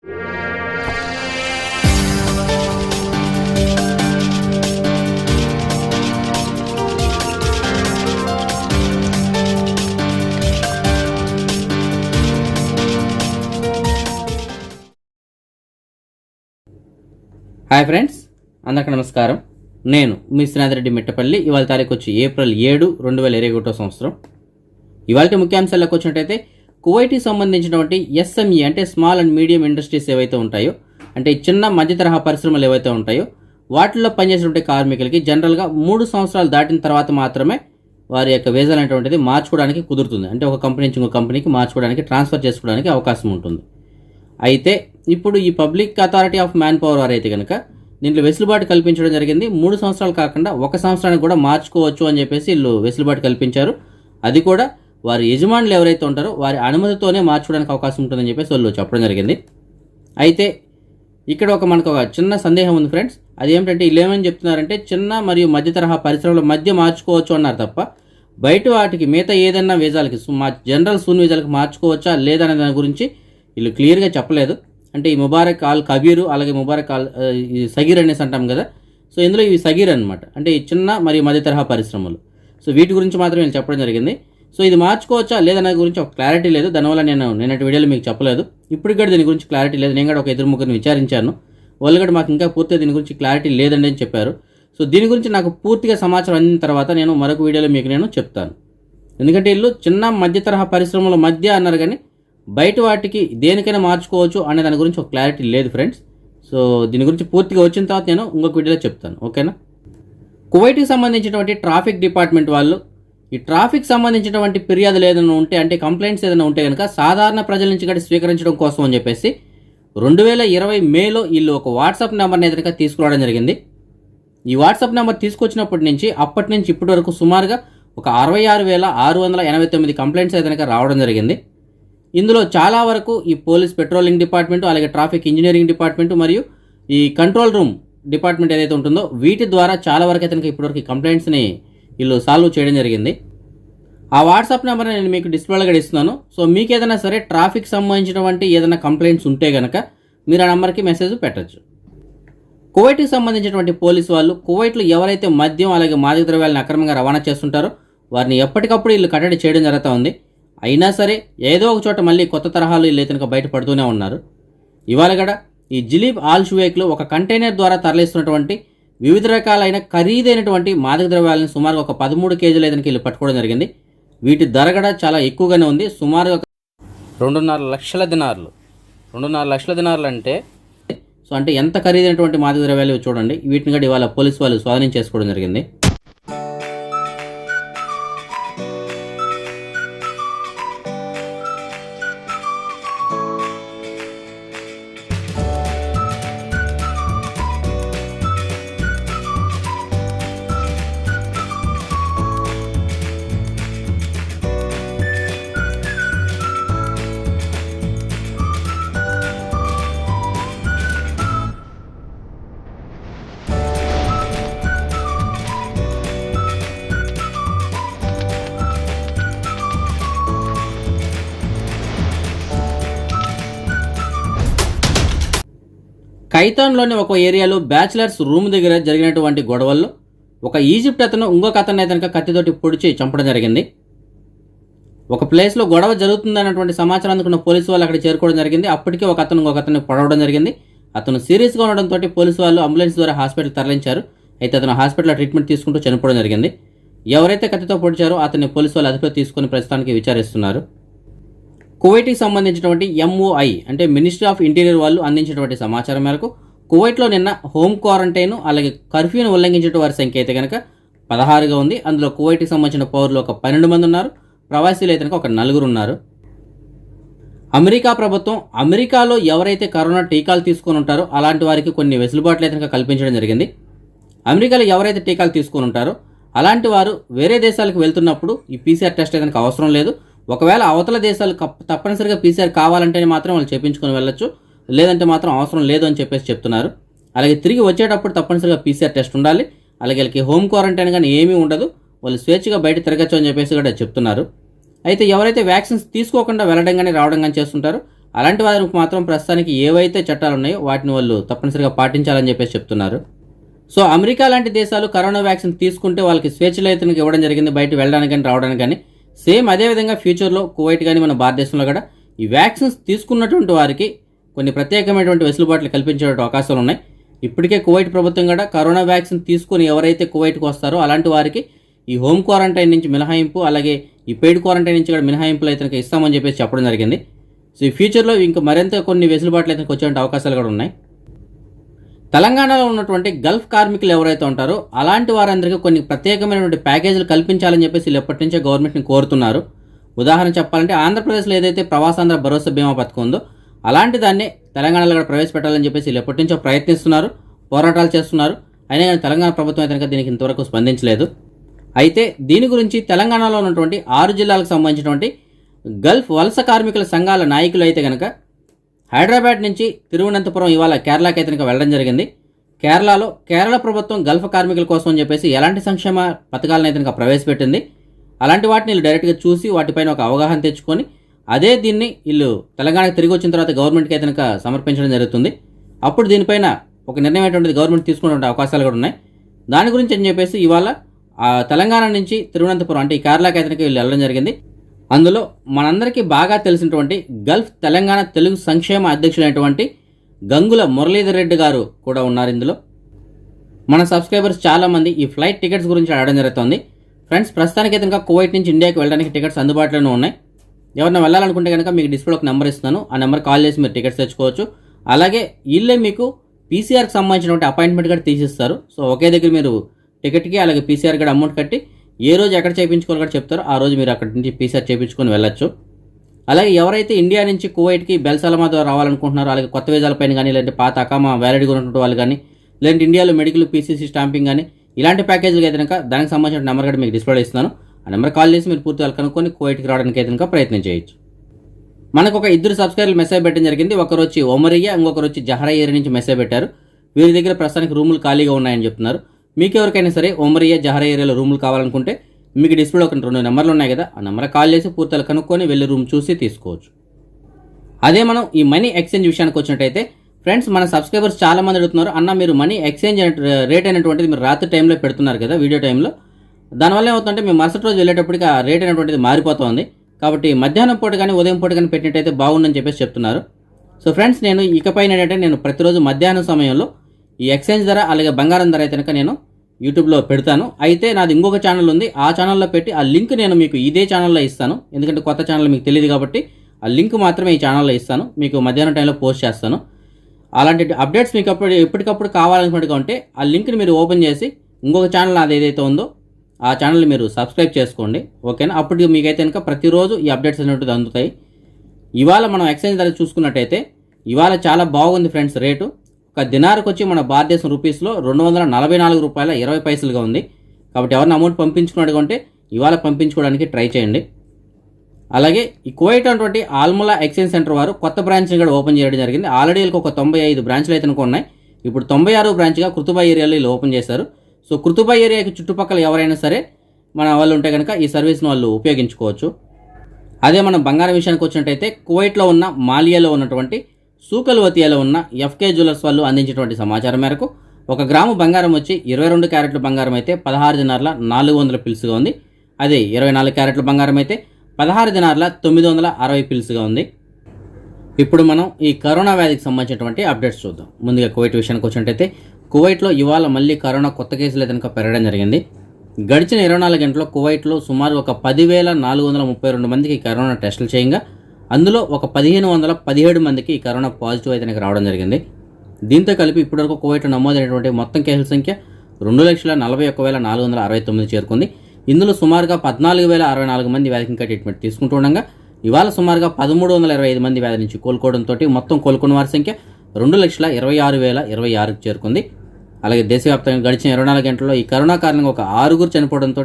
Hi friends, అందరికీ నమస్కారం. నేను మీ శ్రీనాథరెడ్డి మిట్టపల్లి. ఇవాళ తారీఖు వచ్చి ఏప్రిల్ 7, 2021 సంవత్సరం. ఇవాళ ముఖ్యాంశాలకు వచ్చినట్టయితే కువైట్కి సంబంధించినటువంటి ఎస్ఎంఈ అంటే స్మాల్ అండ్ మీడియం ఇండస్ట్రీస్ ఏవైతే ఉంటాయో, అంటే చిన్న మధ్య తరహా పరిశ్రమలు ఏవైతే ఉంటాయో వాటిల్లో పనిచేసినటువంటి కార్మికులకి జనరల్గా 3 సంవత్సరాలు దాటిన తర్వాత మాత్రమే వారి యొక్క వీజా అనేటువంటిది మార్చుకోవడానికి కుదురుతుంది. అంటే ఒక కంపెనీ నుంచి ఇంకో కంపెనీకి మార్చుకోవడానికి, ట్రాన్స్ఫర్ చేసుకోవడానికి అవకాశం ఉంటుంది. అయితే ఇప్పుడు ఈ public authority of man power వారు అయితే కనుక దీంట్లో వెసులుబాటు కల్పించడం జరిగింది. 3 సంవత్సరాలు కాకుండా 1 సంవత్సరానికి కూడా మార్చుకోవచ్చు అని చెప్పేసి వీళ్ళు వెసులుబాటు కల్పించారు. అది కూడా వారి యజమానులు ఎవరైతే ఉంటారో వారి అనుమతితోనే మార్చుకోవడానికి అవకాశం ఉంటుందని చెప్పేసి వాళ్ళు చెప్పడం జరిగింది. అయితే ఇక్కడ మనకు ఒక చిన్న సందేహం ఉంది ఫ్రెండ్స్. అది ఏమిటంటే వీళ్ళు ఏమని చెప్తున్నారంటే చిన్న మరియు మధ్య తరహా పరిశ్రమల మధ్య మార్చుకోవచ్చు అన్నారు తప్ప బయట వాటికి మిగతా ఏదైనా వీజాలకి జనరల్ సూన్ వీజాలకి మార్చుకోవచ్చా లేదా అనే దాని గురించి వీళ్ళు క్లియర్గా చెప్పలేదు. అంటే ఈ ముబారక్ ఆల్ కబీరు అలాగే ముబారక్ ఆల్ సగీర్ అనేసి అంటాం కదా. సో ఇందులో ఇవి సగీర్ అనమాట, అంటే ఈ చిన్న మరియు మధ్య తరహా పరిశ్రమలు. సో వీటి గురించి మాత్రం నేను చెప్పడం జరిగింది. సో ఇది మార్చుకోవచ్చా లేదనే గురించి ఒక క్లారిటీ లేదు. దానివల్ల నిన్నటి వీడియోలో మీకు చెప్పలేదు. ఇప్పుడు కూడా దీని గురించి క్లారిటీ లేదు. నేను కూడా ఒక 2-3 విచారించాను. వాళ్ళు కూడా మాకు ఇంకా పూర్తిగా దీని గురించి క్లారిటీ లేదండి అని చెప్పారు. సో దీని గురించి నాకు పూర్తిగా సమాచారం అందిన తర్వాత నేను మరొక వీడియోలో మీకు నేను చెప్తాను. ఎందుకంటే వీళ్ళు చిన్న మధ్య తరహా పరిశ్రమల మధ్య అన్నారు, కానీ బయట వాటికి దేనికైనా మార్చుకోవచ్చు అనే దాని గురించి ఒక క్లారిటీ లేదు ఫ్రెండ్స్. సో దీని గురించి పూర్తిగా వచ్చిన తర్వాత నేను ఇంకొక వీడియోలో చెప్తాను, ఓకేనా. కువైట్కి సంబంధించినటువంటి ట్రాఫిక్ డిపార్ట్మెంట్ వాళ్ళు ఈ ట్రాఫిక్ సంబంధించినటువంటి ఫిర్యాదులు ఏదైనా ఉంటే, అంటే కంప్లైంట్స్ ఏదైనా ఉంటే కనుక సాధారణ ప్రజల నుంచి కూడా స్వీకరించడం కోసం అని చెప్పేసి 2020 మేలో వీళ్ళు ఒక వాట్సాప్ నెంబర్ని ఏదైనా తీసుకురావడం జరిగింది. ఈ వాట్సాప్ నెంబర్ తీసుకొచ్చినప్పటి నుంచి అప్పటి నుంచి ఇప్పటి వరకు సుమారుగా ఒక 66,689 కంప్లైంట్స్ ఏదైనా రావడం జరిగింది. ఇందులో చాలా వరకు ఈ పోలీస్ పెట్రోలింగ్ డిపార్ట్మెంటు, అలాగే ట్రాఫిక్ ఇంజనీరింగ్ డిపార్ట్మెంటు మరియు ఈ కంట్రోల్ రూమ్ డిపార్ట్మెంట్ ఏదైతే ఉంటుందో వీటి ద్వారా చాలా వరకు అయితే ఇప్పటివరకు ఈ కంప్లైంట్స్ని వీళ్ళు సాల్వ్ చేయడం జరిగింది. ఆ వాట్సాప్ నెంబర్ని నేను మీకు డిస్ప్లేలో కూడా ఇస్తున్నాను. సో మీకు ఏదైనా సరే ట్రాఫిక్ సంబంధించినటువంటి ఏదైనా కంప్లైంట్స్ ఉంటే కనుక మీరు ఆ నెంబర్కి మెసేజ్ పెట్టచ్చు. కువైట్కి సంబంధించినటువంటి పోలీసు వాళ్ళు కువైట్లో ఎవరైతే మద్యం అలాగే మాదక ద్రవ్యాలను అక్రమంగా రవాణా చేస్తుంటారో వారిని ఎప్పటికప్పుడు వీళ్ళు కట్టడి చేయడం జరుగుతూ ఉంది. అయినా సరే ఏదో ఒక చోట మళ్ళీ కొత్త తరహాలు వీళ్ళు అయితే బయటపడుతూనే ఉన్నారు. ఇవాళ కూడా ఈ జిలీబ్ ఆల్ షువేక్లో ఒక కంటైనర్ ద్వారా తరలిస్తున్నటువంటి వివిధ రకాలైన ఖరీదైనటువంటి మాదక ద్రవ్యాలను సుమారుగా ఒక 13 కేజీలు ఏదైనా వీళ్ళు పట్టుకోవడం జరిగింది. వీటి ధర కూడా చాలా ఎక్కువగానే ఉంది. సుమారుగా 2.5 లక్షల దినార్లు. 2.5 లక్షల దినార్లు అంటే సో అంటే ఎంత ఖరీదైనటువంటి మాదక ద్రవ్యాలు చూడండి. వీటిని కూడా ఇవాళ పోలీసు వాళ్ళు స్వాధీనం చేసుకోవడం జరిగింది. ఖైతాన్లోని ఒక ఏరియాలో బ్యాచిలర్స్ రూమ్ దగ్గర జరిగినటువంటి గొడవల్లో ఒక ఈజిప్ట్ అతను ఇంకొక అతను అయితే కత్తితోటి పొడిచి చంపడం జరిగింది. ఒక ప్లేస్లో గొడవ జరుగుతుందన్నటువంటి సమాచారం అందుకున్న పోలీసు వాళ్ళు అక్కడ చేరుకోవడం జరిగింది. అప్పటికే ఒక అతను ఇంకొక అతన్ని పొడవడం జరిగింది. అతను సీరియస్గా ఉండడంతో పోలీసు వాళ్ళు అంబులెన్స్ ద్వారా హాస్పిటల్ తరలించారు. అయితే అతను హాస్పిటల్లో ట్రీట్మెంట్ తీసుకుంటూ చనిపోవడం జరిగింది. ఎవరైతే కత్తితో పొడిచారో అతన్ని పోలీసు వాళ్ళు అదుపులో తీసుకుని ప్రస్తుతానికి విచారిస్తున్నారు. కువైట్కి సంబంధించినటువంటి MOI అంటే మినిస్ట్రీ ఆఫ్ ఇంటీరియర్ వాళ్ళు అందించినటువంటి సమాచారం మేరకు కువైట్లో నిన్న హోమ్ క్వారంటైన్ అలాగే కర్ఫ్యూను ఉల్లంఘించిన వారి సంఖ్య అయితే కనుక 16గా ఉంది. అందులో కువైట్కి సంబంధించిన పౌరులు ఒక 12 మంది ఉన్నారు. ప్రవాసీలు అయితే ఒక 4 ఉన్నారు. అమెరికా ప్రభుత్వం అమెరికాలో ఎవరైతే కరోనా టీకాలు తీసుకొని ఉంటారో అలాంటి వారికి కొన్ని వెసులుబాట్లు అయితే కల్పించడం జరిగింది. అమెరికాలో ఎవరైతే టీకాలు తీసుకొని ఉంటారో అలాంటి వారు వేరే దేశాలకు వెళ్తున్నప్పుడు ఈ PCR టెస్ట్ అయితే అవసరం లేదు. ఒకవేళ అవతల దేశాలు తప్పనిసరిగా PCR కావాలంటేనే మాత్రం వాళ్ళు చేయించుకొని వెళ్ళొచ్చు, లేదంటే మాత్రం అవసరం లేదు అని చెప్పేసి చెప్తున్నారు. అలాగే తిరిగి వచ్చేటప్పుడు తప్పనిసరిగా PCR టెస్ట్ ఉండాలి. అలాగే వాళ్ళకి హోమ్ క్వారంటైన్ కానీ ఏమీ ఉండదు, వాళ్ళు స్వేచ్ఛగా బయట తిరగచ్చు అని చెప్పేసి కూడా చెప్తున్నారు. అయితే ఎవరైతే వ్యాక్సిన్స్ తీసుకోకుండా వెళ్ళడం కానీ రావడం కానీ చేస్తుంటారో అలాంటి వారికి మాత్రం ప్రస్తుతానికి ఏవైతే చట్టాలు ఉన్నాయో వాటిని వాళ్ళు తప్పనిసరిగా పాటించాలని చెప్పేసి చెప్తున్నారు. సో అమెరికా లాంటి దేశాలు కరోనా వ్యాక్సిన్ తీసుకుంటే వాళ్ళకి స్వేచ్ఛలైతనికి ఇవ్వడం జరిగింది, బయట వెళ్ళడానికి కానీ రావడానికి కానీ. సేమ్ అదేవిధంగా ఫ్యూచర్లో కువైట్ కానీ మన భారతదేశంలో కూడా ఈ వ్యాక్సిన్స్ తీసుకున్నటువంటి వారికి కొన్ని ప్రత్యేకమైనటువంటి వెసులుబాట్లు కల్పించే అవకాశాలు ఉన్నాయి. ఇప్పటికే కువైట్ ప్రభుత్వం కూడా కరోనా వ్యాక్సిన్ తీసుకుని ఎవరైతే కువైట్కి వస్తారో అలాంటి వారికి ఈ హోమ్ క్వారంటైన్ నుంచి మినహాయింపు, అలాగే ఈ పెయిడ్ క్వారంటైన్ నుంచి కూడా మినహాయింపులు అయితే ఇస్తామని చెప్పేసి చెప్పడం జరిగింది. సో ఈ ఫ్యూచర్లో ఇంకా మరింత కొన్ని వెసులుబాట్లు అయితే వచ్చే అవకాశాలు కూడా ఉన్నాయి. తెలంగాణలో ఉన్నటువంటి గల్ఫ్ కార్మికులు ఎవరైతే ఉంటారో అలాంటి వారందరికీ కొన్ని ప్రత్యేకమైనటువంటి ప్యాకేజీలు కల్పించాలని చెప్పేసి వీళ్ళు ఎప్పటి నుంచే గవర్నమెంట్ని కోరుతున్నారు. ఉదాహరణ చెప్పాలంటే ఆంధ్రప్రదేశ్లో ఏదైతే ప్రవాసాంధ్ర భరోసా బీమా పథకం ఉందో అలాంటి దాన్ని తెలంగాణలో కూడా ప్రవేశపెట్టాలని చెప్పేసి వీళ్ళు ఎప్పటి నుంచో ప్రయత్నిస్తున్నారు, పోరాటాలు చేస్తున్నారు. అయినా కానీ తెలంగాణ ప్రభుత్వం అయితే కనుక దీనికి ఇంతవరకు స్పందించలేదు. అయితే దీని గురించి తెలంగాణలో ఉన్నటువంటి 6 జిల్లాలకు సంబంధించినటువంటి గల్ఫ్ వలస కార్మికుల సంఘాల నాయకులు అయితే కనుక హైదరాబాద్ నుంచి తిరువనంతపురం ఇవాళ కేరళకి అయితే కనుక వెళ్ళడం జరిగింది. కేరళలో కేరళ ప్రభుత్వం గల్ఫ్ కార్మికుల కోసం అని చెప్పేసి ఎలాంటి సంక్షేమ పథకాలను అయితే కనుక ప్రవేశపెట్టింది, అలాంటి వాటిని వీళ్ళు డైరెక్ట్గా చూసి వాటిపైన ఒక అవగాహన తెచ్చుకొని అదే దీన్ని వీళ్ళు తెలంగాణకు తిరిగి వచ్చిన తర్వాత గవర్నమెంట్కి అయితే కనుక సమర్పించడం జరుగుతుంది. అప్పుడు దీనిపైన ఒక నిర్ణయం అనేటువంటిది గవర్నమెంట్ తీసుకునే అవకాశాలు కూడా ఉన్నాయి. దాని గురించి అని చెప్పేసి ఇవాళ తెలంగాణ నుంచి తిరువనంతపురం అంటే ఈ కేరళకి అయితే కనుక వీళ్ళు వెళ్ళడం జరిగింది. అందులో మనందరికీ బాగా తెలిసినటువంటి గల్ఫ్ తెలంగాణ తెలుగు సంక్షేమ అధ్యక్షుడైనటువంటి గంగుల మురళీధర్ రెడ్డి గారు కూడా ఉన్నారు ఇందులో. మన సబ్స్క్రైబర్స్ చాలామంది ఈ ఫ్లైట్ టికెట్స్ గురించి అడగడం జరుగుతుంది. ఫ్రెండ్స్, ప్రస్తుతానికి అయితే కనుక కువైట్ నుంచి ఇండియాకి వెళ్ళడానికి టికెట్స్ అందుబాటులోనే ఉన్నాయి. ఎవరైనా వెళ్ళాలనుకుంటే కనుక మీకు డిస్ప్లే ఒక నెంబర్ ఇస్తాను, ఆ నెంబర్ కాల్ చేసి మీరు టికెట్స్ తెచ్చుకోవచ్చు. అలాగే వీళ్ళే మీకు పీసీఆర్కి సంబంధించినటువంటి అపాయింట్మెంట్ కూడా తీసిస్తారు. సో ఒకే దగ్గర మీరు టికెట్కి అలాగే పీసీఆర్ కూడా అమౌంట్ కట్టి ఏ రోజు ఎక్కడ చేయించుకోవాలి కూడా చెప్తారో ఆ రోజు మీరు అక్కడి నుంచి పీసీఆర్ చేయించుకొని వెళ్ళొచ్చు. అలాగే ఎవరైతే ఇండియా నుంచి కువైట్కి బెల్సలమా ద్వారా రావాలనుకుంటున్నారో, అలాగే కొత్త వీసాల పైన కానీ, లేదంటే పాత అకామా వ్యాలిడ్గా ఉన్నటువంటి వాళ్ళు కానీ, లేదంటే ఇండియాలో మెడికల్ పీసీసీ స్టాంపింగ్ కానీ ఇలాంటి ప్యాకేజీలు అయితే కనుక దానికి సంబంధించిన నెంబర్ కూడా మీకు డిస్ప్లే ఇస్తాను. ఆ నెంబర్ కాల్ చేసి మీరు పూర్తిగా కనుక్కొని కువైట్కి రావడానికి అయితే కనుక ప్రయత్నం చేయొచ్చు. మనకు ఒక 2 సబ్స్క్రైబర్లు మెసేజ్ పెట్టడం జరిగింది. ఒకరు వచ్చి ఒమరియా, ఇంకొకరు వచ్చి జహరా ఏరియా నుంచి మెసేజ్ పెట్టారు. వీరి దగ్గర ప్రస్తుతానికి రూములు ఖాళీగా ఉన్నాయని చెప్తున్నారు. మీకు ఎవరికైనా సరే ఒమరియా, జహరా ఏరియాలో రూములు కావాలనుకుంటే మీకు డిస్ప్లే ఒక 2 నెంబర్లు ఉన్నాయి కదా, ఆ నెంబర్ కాల్ చేసి పూర్తిగా కనుక్కొని వెళ్ళి రూమ్ చూసి తీసుకోవచ్చు. అదే మనం ఈ మనీ ఎక్స్చేంజ్ విషయానికి వచ్చినట్టయితే ఫ్రెండ్స్, మన సబ్స్క్రైబర్స్ చాలా మంది అడుగుతున్నారు, అన్న మీరు మనీ ఎక్స్చేంజ్ రేట్ అనేటువంటిది మీరు రాత్రి టైంలో పెడుతున్నారు కదా వీడియో టైంలో, దానివల్ల ఏమవుతుందంటే మేము మరుసటి రోజు వెళ్ళేటప్పటికి ఆ రేట్ అనేటువంటిది మారిపోతుంది. కాబట్టి మధ్యాహ్నం పూట కానీ ఉదయం పూట కానీ పెట్టినట్టయితే బాగుందని చెప్పేసి చెప్తున్నారు. సో ఫ్రెండ్స్, నేను ఇకపైన ఏంటంటే నేను ప్రతిరోజు మధ్యాహ్నం సమయంలో ఈ ఎక్స్చేంజ్ ధర అలాగే బంగారం ధర అయితే కనుక నేను యూట్యూబ్లో పెడతాను. అయితే నాది ఇంకొక ఛానల్ ఉంది, ఆ ఛానల్లో పెట్టి ఆ లింక్ నేను మీకు ఇదే ఛానల్లో ఇస్తాను. ఎందుకంటే కొత్త ఛానల్ మీకు తెలియదు కాబట్టి ఆ లింక్ మాత్రమే ఈ ఛానల్లో ఇస్తాను, మీకు మధ్యాహ్నం టైంలో పోస్ట్ చేస్తాను. అలాంటి అప్డేట్స్ మీకు ఎప్పటికప్పుడు కావాలనుకుంటుగా ఉంటే ఆ లింక్ని మీరు ఓపెన్ చేసి ఇంకొక ఛానల్ అది ఏదైతే ఉందో ఆ ఛానల్ని మీరు సబ్స్క్రైబ్ చేసుకోండి, ఓకేనా? అప్పుడు మీకైతే కనుక ప్రతిరోజు ఈ అప్డేట్స్ అనేవి అందుతాయి. ఇవాళ మనం ఎక్స్చేంజ్ ధర చూసుకున్నట్టయితే ఇవాళ చాలా బాగుంది ఫ్రెండ్స్. రేటు ఒక దినార్కి వచ్చి మన భారతదేశం రూపీస్లో 244 రూపాయల 20 పైసలుగా ఉంది. కాబట్టి ఎవరిని అమౌంట్ పంపించుకున్నట్టుగా ఉంటే ఇవాళ పంపించుకోవడానికి ట్రై చేయండి. అలాగే ఈ కువైట్ అటువంటి ఆల్ములా ఎక్స్చేంజ్ సెంటర్ వారు కొత్త బ్రాంచ్ని కూడా ఓపెన్ చేయడం జరిగింది. ఆల్రెడీ వీళ్ళకి ఒక 95 బ్రాంచ్లు అయితే ఉన్నాయి. ఇప్పుడు 96 బ్రాంచ్గా కుర్తుబా ఏరియాలో వీళ్ళు ఓపెన్ చేశారు. సో కుర్తుబా ఏరియాకి చుట్టుపక్కల ఎవరైనా సరే మన వాళ్ళు ఉంటే కనుక ఈ సర్వీస్ను వాళ్ళు ఉపయోగించుకోవచ్చు. అదే మనం బంగారం విషయానికి వచ్చినట్టయితే కువైట్లో ఉన్న మాలియాలో ఉన్నటువంటి సూకల్వతియాలో ఉన్న ఎఫ్కే జ్యువెలర్స్ వాళ్ళు అందించినటువంటి సమాచారం మేరకు 1 గ్రాము బంగారం వచ్చి 22 క్యారెట్ల బంగారం అయితే 16 దినార్ల 400 పిల్స్గా ఉంది. అదే 24 క్యారెట్ల బంగారం అయితే 16 దినార్ల 960 పిల్స్గా ఉంది. ఇప్పుడు మనం ఈ కరోనా వ్యాధికి సంబంధించినటువంటి అప్డేట్స్ చూద్దాం. ముందుగా కువైట్ విషయానికి వచ్చినట్టయితే కువైట్లో ఇవాళ మళ్ళీ కరోనా కొత్త కేసులు అయితే కనుక పెరగడం జరిగింది. గడిచిన 24 గంటల్లో కువైట్లో సుమారు ఒక 10,432 మందికి కరోనా టెస్టులు చేయగా అందులో ఒక 1,517 మందికి ఈ కరోనా పాజిటివ్ అయితే రావడం జరిగింది. దీంతో కలిపి ఇప్పటివరకు కువైట్లో నమోదైనటువంటి మొత్తం కేసుల సంఖ్య 2,41,469 చేరుకుంది. ఇందులో సుమారుగా 14,064 మంది వ్యాధికి ఇంకా ట్రీట్మెంట్ తీసుకుంటుండగా ఇవాళ సుమారుగా 1,325 మంది వ్యాధి నుంచి కోలుకోవడంతో మొత్తం కోలుకున్న వారి సంఖ్య 2,26,026కి చేరుకుంది. అలాగే దేశవ్యాప్తంగా గడిచిన 24 గంటల్లో ఈ కరోనా కారణంగా ఒక 6 చనిపోవడంతో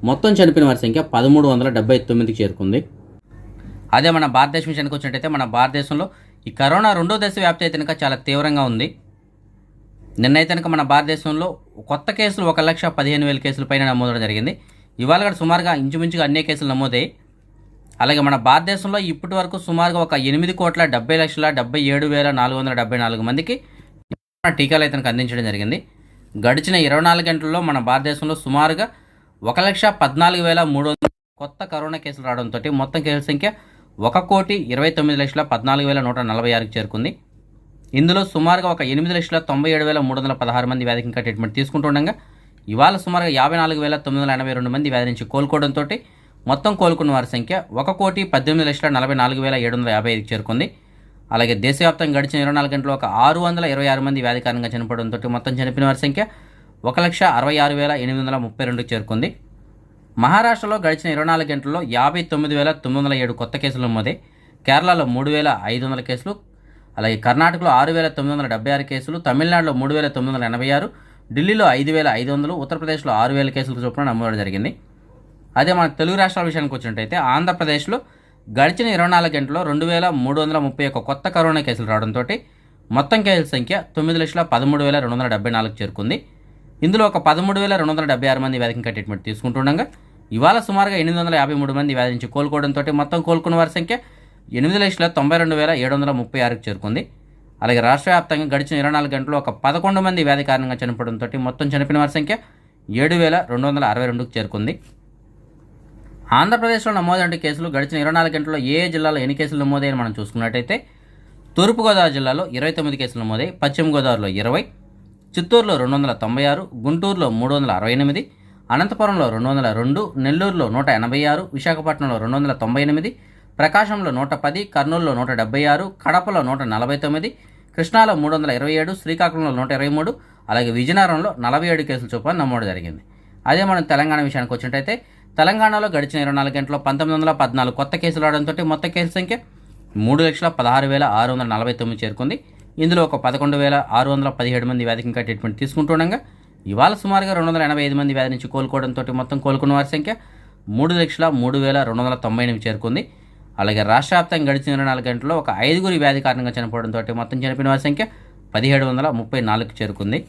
మొత్తం చనిపోయిన వారి సంఖ్య 1,379కి చేరుకుంది. అదే మన భారతదేశం విషయానికి వచ్చినట్టయితే మన భారతదేశంలో ఈ కరోనా 2వ దశ వ్యాప్తి అయితే కనుక చాలా తీవ్రంగా ఉంది. నిన్నైతే కనుక మన భారతదేశంలో కొత్త కేసులు 1,15,000 కేసుల పైన నమోదవడం జరిగింది. ఇవాళ కూడా సుమారుగా ఇంచుమించుగా అన్ని కేసులు నమోదయ్యాయి. అలాగే మన భారతదేశంలో ఇప్పటి వరకు సుమారుగా ఒక 8,70,77,474 మందికి టీకాలు అయితే అందించడం జరిగింది. గడిచిన 24 గంటల్లో మన భారతదేశంలో సుమారుగా 1,14,300 కొత్త కరోనా కేసులు రావడంతో మొత్తం కేసుల సంఖ్య 1,29,14,146కి చేరుకుంది. ఇందులో సుమారుగా ఒక 8,97,316 మంది వ్యాధికి ఇంకా ట్రీట్మెంట్ తీసుకుంటుండగా ఇవాళ సుమారుగా 54,982 మంది వ్యాధి నుంచి కోలుకోవడంతో మొత్తం కోలుకున్న వారి సంఖ్య 1,18,44,755కి చేరుకుంది. అలాగే దేశవ్యాప్తంగా గడిచిన 24 గంటల్లో ఒక 626 మంది వ్యాధి కారణంగా చనిపోవడంతో మొత్తం చనిపోయిన వారి సంఖ్య 1,66,832కి చేరుకుంది. మహారాష్ట్రలో గడిచిన 24 గంటల్లో 59,907 కొత్త కేసులు నమోదే. కేరళలో 3,500 కేసులు, అలాగే కర్ణాటకలో 6,976 కేసులు, తమిళనాడులో 3,986, ఢిల్లీలో 5,500, ఉత్తరప్రదేశ్లో 6,000 కేసులు చొప్పున నమోదు జరిగింది. అదే మన తెలుగు రాష్ట్రాల విషయానికి వచ్చినట్టయితే ఆంధ్రప్రదేశ్లో గడిచిన 24 గంటల్లో 2,331 కొత్త కరోనా కేసులు రావడంతో మొత్తం కేసుల సంఖ్య 9,13,274కి చేరుకుంది. ఇందులో ఒక 13,276 మంది వ్యాధికి ఇంకా ట్రీట్మెంట్ తీసుకుంటుండగా ఇవాళ సుమారుగా 853 మంది వ్యాధి నుంచి కోలుకోవడంతో మొత్తం కోలుకున్న వారి సంఖ్య 8,92,736కి చేరుకుంది. అలాగే రాష్ట్ర వ్యాప్తంగా గడిచిన 24 గంటల్లో ఒక 11 మంది వ్యాధి కారణంగా చనిపోవడంతో మొత్తం చనిపోయిన వారి సంఖ్య 7,262కి చేరుకుంది. ఆంధ్రప్రదేశ్లో నమోదైన కేసులు గడిచిన 24 గంటల్లో ఏ జిల్లాలో ఎన్ని కేసులు నమోదైన మనం చూసుకున్నట్టయితే తూర్పుగోదావరి జిల్లాలో 29 కేసులు నమోదై, పశ్చిమ గోదావరిలో 20, చిత్తూరులో 296, గుంటూరులో 368, అనంతపురంలో 202, నెల్లూరులో 186, విశాఖపట్నంలో 298, ప్రకాశంలో 110, కర్నూలులో 176, కడపలో 149, కృష్ణాలో 327, శ్రీకాకుళంలో 123, అలాగే విజయనగరంలో 47 కేసుల చొప్పున నమోదు జరిగింది. అదే మనం తెలంగాణ విషయానికి వచ్చినట్టయితే తెలంగాణలో గడిచిన 24 గంటల్లో 1,914 కొత్త కేసులు రావడంతో మొత్తం కేసుల సంఖ్య 3,16,649 చేరుకుంది. ఇందులో ఒక 11,617 మంది వ్యాధికి ఇంకా ట్రీట్మెంట్ తీసుకుంటుండగా ఇవాళ సుమారుగా 285 మంది వ్యాధి నుంచి కోలుకోవడంతో మొత్తం కోలుకున్న వారి సంఖ్య 3,03,298 చేరుకుంది. అలాగే రాష్ట్ర వ్యాప్తంగా గడిచిన 24 గంటల్లో ఒక 5గురి వ్యాధి కారణంగా చనిపోవడంతో మొత్తం చనిపోయిన వారి సంఖ్య 1,734కి చేరుకుంది.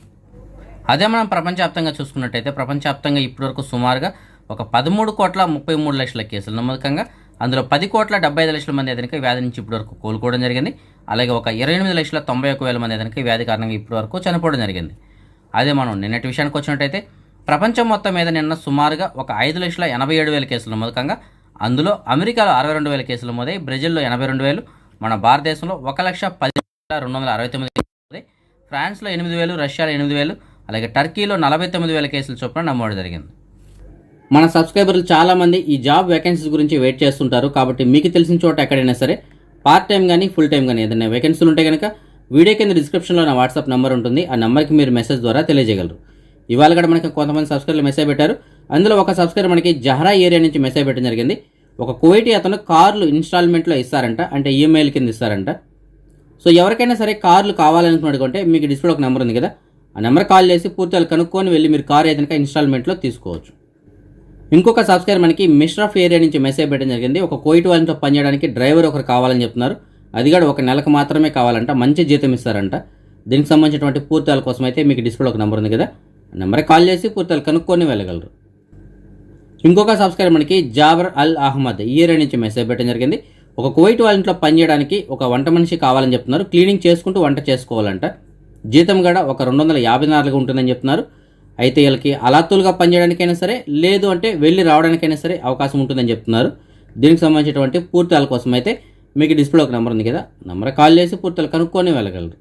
అదే మనం ప్రపంచవ్యాప్తంగా చూసుకున్నట్టయితే ప్రపంచవ్యాప్తంగా ఇప్పటివరకు సుమారుగా ఒక 13,33,00,000 కేసులు నమోదకంగా అందులో 10,75,00,000 మంది అదనక వ్యాధి నుంచి ఇప్పటివరకు కోలుకోవడం జరిగింది. అలాగే ఒక 28,91,000 మంది అదనక వ్యాధి కారణంగా ఇప్పటివరకు చనిపోవడం జరిగింది. అదే మనం నిన్నటి విషయానికి వచ్చినట్టయితే ప్రపంచం మొత్తం మీద నిన్న సుమారుగా ఒక 5,87,000 కేసులు నమోదకంగా అందులో అమెరికాలో 62,000 కేసులు నమోదై, బ్రెజిల్లో 82,000, మన భారతదేశంలో 1,10,269 కేసులు, ఫ్రాన్స్లో 8,000, రష్యాలో 8,000, అలాగే టర్కీలో 49,000 కేసుల చొప్పున నమోదు జరిగింది. మన సబ్స్క్రైబర్లు చాలామంది ఈ జాబ్ వేకెన్సీస్ గురించి వెయిట్ చేస్తుంటారు. కాబట్టి మీకు తెలిసిన చోట ఎక్కడైనా సరే పార్ట్ టైం కానీ ఫుల్ టైం కానీ ఏదైనా వేకెన్సీలు ఉంటే కనుక వీడియో కింద డిస్క్రిప్షన్లో నా వాట్సాప్ నెంబర్ ఉంటుంది. ఆ నెంబర్కి మీరు మెసేజ్ ద్వారా తెలియజేయగలరు. ఇవాళ కూడా మనకి కొంతమంది సబ్స్క్రైబర్లు మెసేజ్ పెట్టారు. అందులో ఒక సబ్స్క్రైబర్ మనకి జహరా ఏరియా నుంచి మెసేజ్ పెట్టడం జరిగింది. ఒక కువైటీ అతను కార్లు ఇన్స్టాల్మెంట్లో ఇస్తారంట, అంటే ఈఎంఐల కింద ఇస్తారంట. సో ఎవరికైనా సరే కార్లు కావాలనుకున్నట్టుకుంటే మీకు డిస్ప్లే ఒక నెంబర్ ఉంది కదా, ఆ నెంబర్ కాల్ చేసి పూర్తిగా కనుక్కొని వెళ్ళి మీరు కార్ ఏదైనా ఇన్స్టాల్మెంట్లో తీసుకోవచ్చు. ఇంకొక సబ్స్క్రైబర్ మనకి మిష్రఫ్ ఏరియా నుంచి మెసేజ్ పెట్టడం జరిగింది. ఒక కువైట్ వాళ్ళతో పనిచేయడానికి డ్రైవర్ ఒకరు కావాలని చెప్తున్నారు. అది కూడా ఒక నెలకు మాత్రమే కావాలంట, మంచి జీతం ఇస్తారంట. దీనికి సంబంధించినటువంటి పూర్తిల కోసం అయితే మీకు డిస్ప్లే ఒక నెంబర్ ఉంది కదా, ఆ నెంబర్ కాల్ చేసి పూర్తిగా కనుక్కొని వెళ్ళగలరు. ఇంకొక సబ్స్క్రైబర్ మనకి జాబర్ అల్ అహ్మద్ ఈ ఏరియా నుంచి మెసేజ్ పెట్టడం జరిగింది. ఒక కువైట్ వాళ్ళ ఇంట్లో పనిచేయడానికి ఒక వంట మనిషి కావాలని చెప్తున్నారు. క్లీనింగ్ చేసుకుంటూ వంట చేసుకోవాలంట. జీతం కూడా ఒక 254 ఉంటుందని చెప్తున్నారు. అయితే వీళ్ళకి అలాతులుగా పనిచేయడానికైనా సరే, లేదు అంటే వెళ్ళి రావడానికైనా సరే అవకాశం ఉంటుందని చెప్తున్నారు. దీనికి సంబంధించినటువంటి పూర్తిల కోసం అయితే మీకు డిస్ప్లే ఒక నెంబర్ ఉంది కదా, నెంబర్ కాల్ చేసి పూర్తిగా కనుక్కొని వెళ్ళగలరు.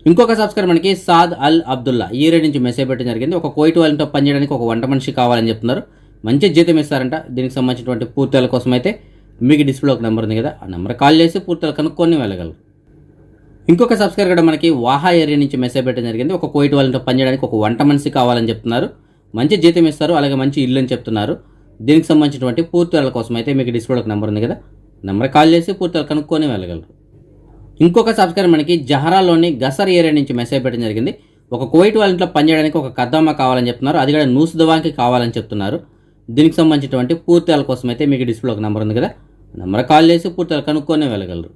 ఇంకొక సబ్స్క్రైబర్ మనకి సాద్ అల్ అబ్దుల్లా ఈ ఏరియా నుంచి మెసేజ్ పెట్టడం జరిగింది. ఒక కువైట్ వాళ్ళతో పనిచేయడానికి ఒక వంట మనిషి కావాలని చెప్తున్నారు. మంచి జీతం ఇస్తారంట. దీనికి సంబంధించినటువంటి పూర్తిల కోసం అయితే మీకు డిస్ప్లే ఒక నెంబర్ ఉంది కదా, ఆ నెంబర్ కాల్ చేసి పూర్తిగా కనుక్కొని వెళ్ళగలరు. ఇంకొక సబ్స్క్రైబర్ కూడా మనకి వాహా ఏరియా నుంచి మెసేజ్ పెట్టడం జరిగింది. ఒక కువైట్ వాళ్ళతో పనిచేయడానికి ఒక వంట మనిషి కావాలని చెప్తున్నారు. మంచి జీతం ఇస్తారు, అలాగే మంచి ఇల్లు అని చెప్తున్నారు. దీనికి సంబంధించినటువంటి పూర్తిల కోసం అయితే మీకు డిస్ప్లే ఒక నెంబర్ ఉంది కదా, నెంబర్ కాల్ చేసి పూర్తిగా కనుక్కొని వెళ్ళగలరు. ఇంకొక సబ్స్క్రైబర్ మనకి జహరాలోని గసర్ ఏరియా నుంచి మెసేజ్ పెట్టడం జరిగింది. ఒక కువైట్ వాళ్ళ ఇంట్లో పనిచేయడానికి ఒక కద్దమ్మ కావాలని చెప్తున్నారు. అది కూడా నూసుదవానికి కావాలని చెప్తున్నారు. దీనికి సంబంధించినటువంటి పూర్తిల కోసం అయితే మీకు డిస్ప్లే ఒక నెంబర్ ఉంది కదా, నెంబర్ కాల్ చేసి పూర్తిగా కనుక్కొని వెళ్ళగలరు.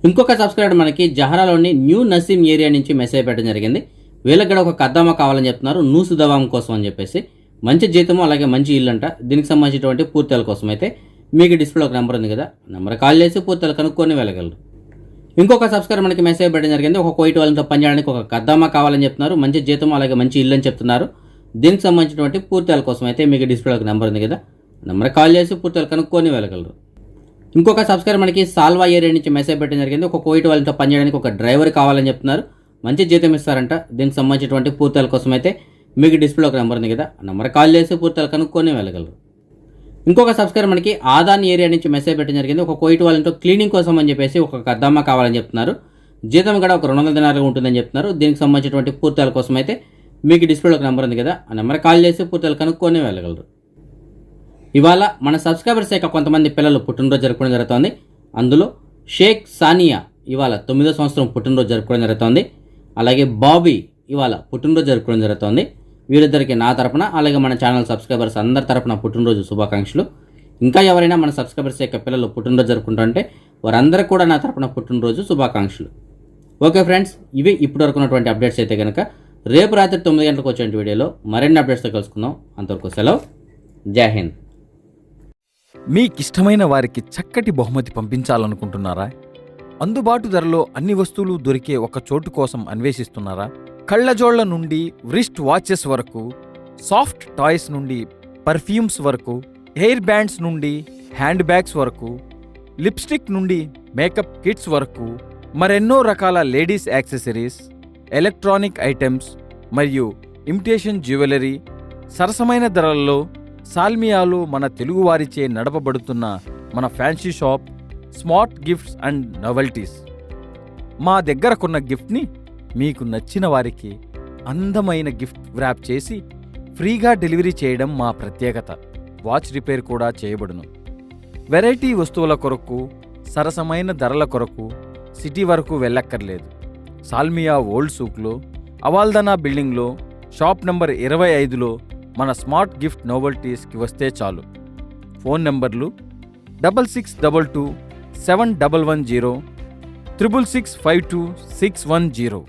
ఇంకొక సబ్స్క్రైబర్ మనకి జహరాలోని న్యూ నసీం ఏరియా నుంచి మెసేజ్ పెట్టడం జరిగింది. వీళ్ళకి కూడా ఒక కద్దమ్మ కావాలని చెప్తున్నారు, నూసుదవాం కోసం అని చెప్పేసి. మంచి జీతము అలాగే మంచి ఇల్లు అంట. దీనికి సంబంధించినటువంటి పూర్తిల కోసం అయితే మీకు డిస్ప్లే ఒక నెంబర్ ఉంది కదా, నెంబర్ కాల్ చేసి పూర్తిగా కనుక్కొని వెళ్ళగలరు. ఇంకొక సబ్స్క్రైబర్ మనకి మెసేజ్ పెట్టడం జరిగింది. ఒక కువైట్ వాళ్ళతో పనిచేయడానికి ఒక కద్దామా కావాలని చెప్తున్నారు, మంచి జీతం అలాగే మంచి ఇల్లు అని చెప్తున్నారు. దీనికి సంబంధించినటువంటి పూర్తిల కోసం అయితే మీకు డిస్ప్లే ఒక నెంబర్ ఉంది కదా, నెంబర్ కాల్ చేసి పూర్తిగా కనుక్కొని వెళ్ళగలరు. ఇంకొక సబ్స్క్రైబర్ మనకి సాల్వా ఏరియా నుంచి మెసేజ్ పెట్టడం జరిగింది. ఒక కువైట్ వాళ్ళతో పనిచేయడానికి ఒక డ్రైవర్ కావాలని చెప్తున్నారు, మంచి జీతం ఇస్తారంట. దీనికి సంబంధించినటువంటి పూర్తిల కోసం అయితే మీకు డిస్ప్లే ఒక నెంబర్ ఉంది కదా, నెంబర్ కాల్ చేసి పూర్తిగా కనుక్కొని వెళ్ళగలరు. ఇంకొక సబ్స్క్రైబర్ మనకి ఆదాన్ ఏరియా నుంచి మెసేజ్ పెట్టడం జరిగింది. ఒక కువైట్ వాళ్ళతో క్లీనింగ్ కోసం అని చెప్పేసి ఒక కద్దామా కావాలని చెప్తున్నారు, జీతం కూడా ఒక 200 దినాలుగా ఉంటుందని చెప్తున్నారు. దీనికి సంబంధించినటువంటి పూర్తిల కోసం అయితే మీకు డిస్ప్లే ఒక నెంబర్ ఉంది కదా, ఆ నెంబర్ కాల్ చేసి పూర్తిగా కనుక్కొని వెళ్ళగలరు. ఇవాళ మన సబ్స్క్రైబర్స్ యొక్క కొంతమంది పిల్లలు పుట్టినరోజు జరుపుకోవడం జరుగుతుంది. అందులో షేక్ సానియా ఇవాళ 9వ సంవత్సరం పుట్టినరోజు జరుపుకోవడం జరుగుతుంది. అలాగే బాబీ ఇవాళ పుట్టినరోజు జరుపుకోవడం జరుగుతుంది. వీరిద్దరికి నా తరపున అలాగే మన ఛానల్ సబ్స్క్రైబర్స్ అందరి తరపున పుట్టినరోజు శుభాకాంక్షలు. ఇంకా ఎవరైనా మన సబ్స్క్రైబర్స్ యొక్క పిల్లలు పుట్టినరోజు జరుపుకుంటుంటే వారందరికీ కూడా నా తరపున పుట్టినరోజు శుభాకాంక్షలు. ఓకే ఫ్రెండ్స్, ఇవి ఇప్పటి వరకు ఉన్నటువంటి అప్డేట్స్ అయితే కనుక రేపు రాత్రి 9 గంటలకు వచ్చే వీడియోలో మరిన్ని అప్డేట్స్తో కలుసుకుందాం. అంతవరకు సెలవు, జై హింద్. మీకిష్టమైన వారికి చక్కటి బహుమతి పంపించాలనుకుంటున్నారా? అందుబాటు ధరలో అన్ని వస్తువులు దొరికే ఒక చోటు కోసం అన్వేషిస్తున్నారా? కళ్ళజోళ్ల నుండి వ్రిస్ట్ వాచెస్ వరకు, సాఫ్ట్ టాయ్స్ నుండి పర్ఫ్యూమ్స్ వరకు, హెయిర్ బ్యాండ్స్ నుండి హ్యాండ్ బ్యాగ్స్ వరకు, లిప్స్టిక్ నుండి మేకప్ కిట్స్ వరకు, మరెన్నో రకాల లేడీస్ యాక్సెసరీస్, ఎలక్ట్రానిక్ ఐటమ్స్ మరియు ఇమిటేషన్ జ్యువెలరీ సరసమైన ధరల్లో సాల్మియాలో మన తెలుగువారిచే నడపబడుతున్న మన fancy shop smart gifts and novelties. మా దగ్గర కొన్న గిఫ్ట్ని మీకు నచ్చిన వారికి అందమైన గిఫ్ట్ వ్రాప్ చేసి ఫ్రీగా డెలివరీ చేయడం మా ప్రత్యేకత. వాచ్ రిపేర్ కూడా చేయబడును. వెరైటీ వస్తువుల కొరకు, సరసమైన ధరల కొరకు సిటీ వరకు వెళ్ళక్కర్లేదు. సాల్మియా ఓల్డ్ సూక్లో, అవాల్దనా బిల్డింగ్లో, షాప్ నంబర్ 25లో మన స్మార్ట్ గిఫ్ట్ నోవెల్టీస్కి వస్తే చాలు. ఫోన్ నంబర్లు 6622 7110 666 52 610.